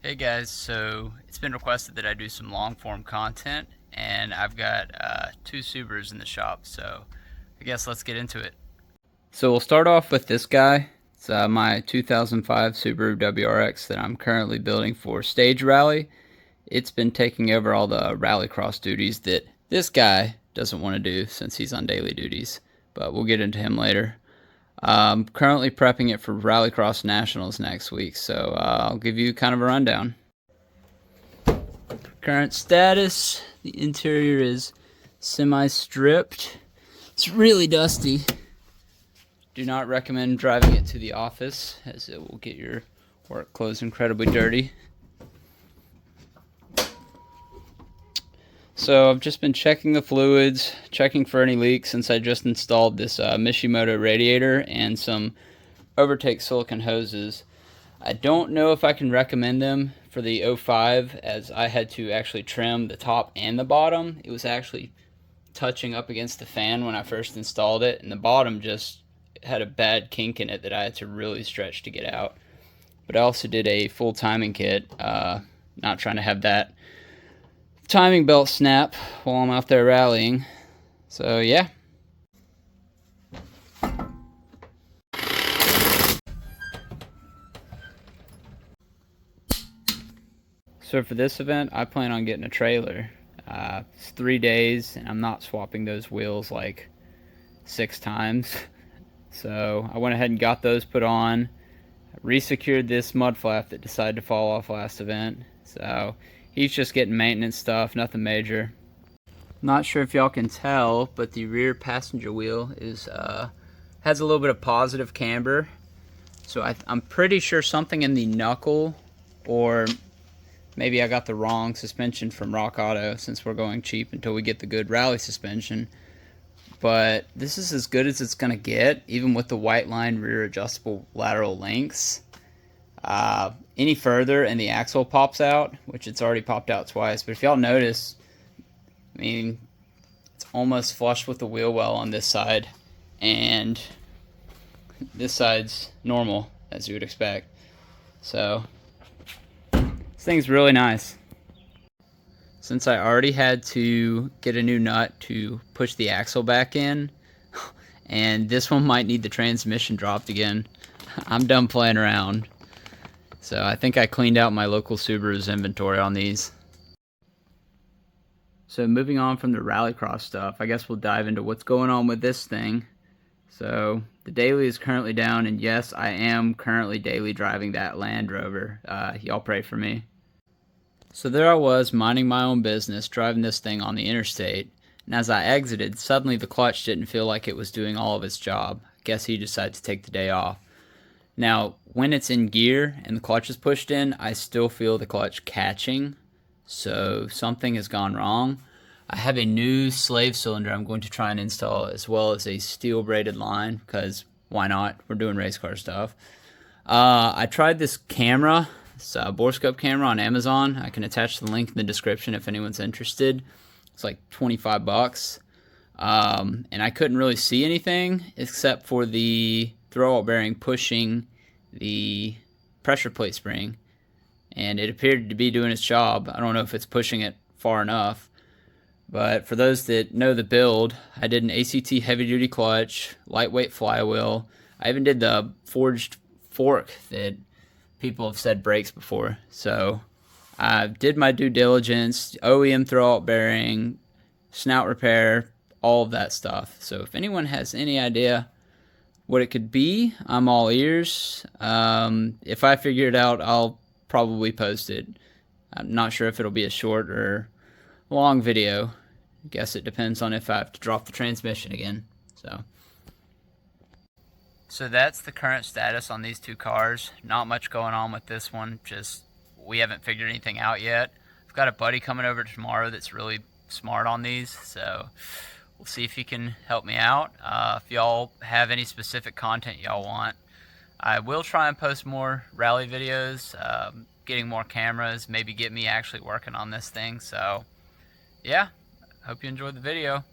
Hey guys, so it's been requested that I do some long form content, and I've got two Subarus in the shop, so I guess let's get into it. So we'll start off with this guy. It's my 2005 Subaru WRX that I'm currently building for stage rally. It's been taking over all the rallycross duties that this guy doesn't want to do since he's on daily duties, but we'll get into him later. Currently prepping it for Rallycross Nationals next week, so I'll give you kind of a rundown. Current status, the interior is semi-stripped. It's really dusty. Do not recommend driving it to the office, as it will get your work clothes incredibly dirty. So I've just been checking the fluids, checking for any leaks since I just installed this Mishimoto radiator and some Overtake silicone hoses. I don't know if I can recommend them for the 05, as I had to actually trim the top and the bottom. It was actually touching up against the fan when I first installed it, and the bottom just had a bad kink in it that I had to really stretch to get out. But I also did a full timing kit, not trying to have that timing belt snap while I'm out there rallying. So yeah. So for this event, I plan on getting a trailer. It's 3 days, and I'm not swapping those wheels like 6 times. So I went ahead and got those put on. Resecured this mud flap that decided to fall off last event. So he's just getting maintenance stuff, nothing major. Not sure if y'all can tell, but the rear passenger wheel is has a little bit of positive camber. So I'm pretty sure something in the knuckle, or maybe I got the wrong suspension from Rock Auto, since we're going cheap until we get the good rally suspension. But this is as good as it's going to get, even with the white line rear adjustable lateral links. Any further and the axle pops out, which it's already popped out twice. But if y'all notice, I mean, it's almost flush with the wheel well on this side, and this side's normal, as you would expect. So this thing's really nice. Since I already had to get a new nut to push the axle back in, and this one might need the transmission dropped again, I'm done playing around. So I think I cleaned out my local Subaru's inventory on these. So moving on from the rallycross stuff, I guess we'll dive into what's going on with this thing. So the daily is currently down, and yes, I am currently daily driving that Land Rover. Y'all pray for me. So there I was, minding my own business, driving this thing on the interstate, and as I exited, suddenly the clutch didn't feel like it was doing all of its job. I guess he decided to take the day off. Now, when it's in gear and the clutch is pushed in, I still feel the clutch catching, so something has gone wrong. I have a new slave cylinder I'm going to try and install, as well as a steel braided line, because why not? We're doing race car stuff. I tried this camera. It's a borescope camera on Amazon. I can attach the link in the description if anyone's interested. It's like 25 bucks. And I couldn't really see anything except for the throwout bearing pushing the pressure plate spring. And it appeared to be doing its job. I don't know if it's pushing it far enough. But for those that know the build, I did an ACT heavy duty clutch, lightweight flywheel. I even did the forged fork that people have said breaks before. So I did my due diligence, OEM throwout bearing, snout repair, all of that stuff. So if anyone has any idea what it could be, I'm all ears. If I figure it out, I'll probably post it. I'm not sure if it'll be a short or long video. I guess it depends on if I have to drop the transmission again. So that's the current status on these two cars. Not much going on with this one, just we haven't figured anything out yet. I've got a buddy coming over tomorrow that's really smart on these, so we'll see if he can help me out. If y'all have any specific content y'all want, I will try and post more rally videos, getting more cameras, maybe get me actually working on this thing. So yeah, hope you enjoyed the video.